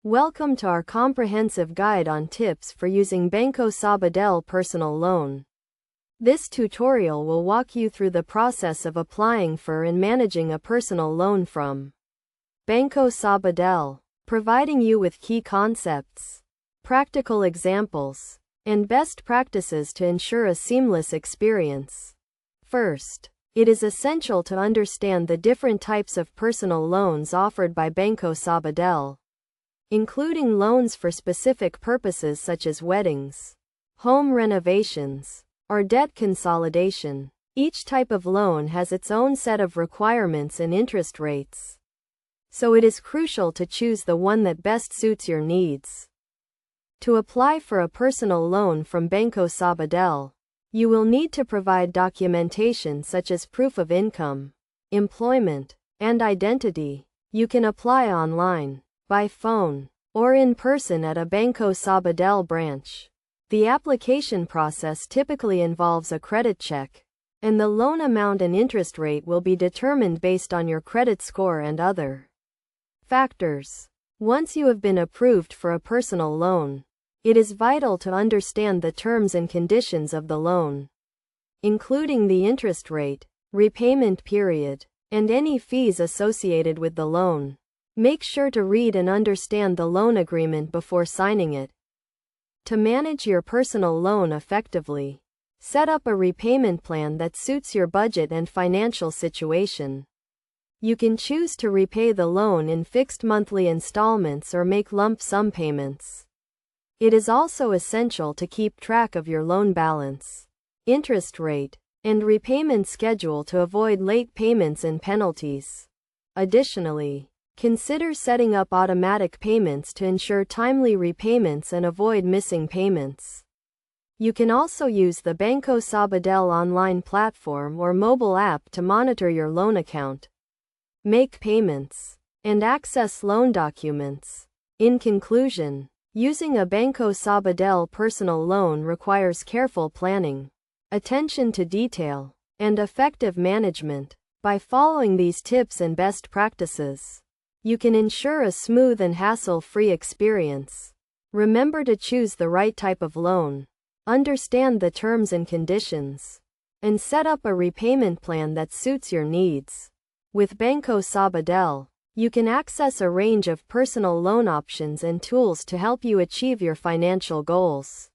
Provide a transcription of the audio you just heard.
Welcome to our comprehensive guide on tips for using Banco Sabadell personal loan. This tutorial will walk you through the process of applying for and managing a personal loan from Banco Sabadell, providing you with key concepts, practical examples, and best practices to ensure a seamless experience. First, it is essential to understand the different types of personal loans offered by Banco Sabadell, including loans for specific purposes such as weddings, home renovations, or debt consolidation. Each type of loan has its own set of requirements and interest rates, so it is crucial to choose the one that best suits your needs. To apply for a personal loan from Banco Sabadell, you will need to provide documentation such as proof of income, employment, and identity. You can apply online, by phone, or in person at a Banco Sabadell branch. The application process typically involves a credit check, and the loan amount and interest rate will be determined based on your credit score and other factors. Once you have been approved for a personal loan, it is vital to understand the terms and conditions of the loan, including the interest rate, repayment period, and any fees associated with the loan. Make sure to read and understand the loan agreement before signing it. To manage your personal loan effectively, set up a repayment plan that suits your budget and financial situation. You can choose to repay the loan in fixed monthly installments or make lump sum payments. It is also essential to keep track of your loan balance, interest rate, and repayment schedule to avoid late payments and penalties. Additionally, consider setting up automatic payments to ensure timely repayments and avoid missing payments. You can also use the Banco Sabadell online platform or mobile app to monitor your loan account, make payments, and access loan documents. In conclusion, using a Banco Sabadell personal loan requires careful planning, attention to detail, and effective management. By following these tips and best practices, you can ensure a smooth and hassle-free experience. Remember to choose the right type of loan, understand the terms and conditions, and set up a repayment plan that suits your needs. With Banco Sabadell, you can access a range of personal loan options and tools to help you achieve your financial goals.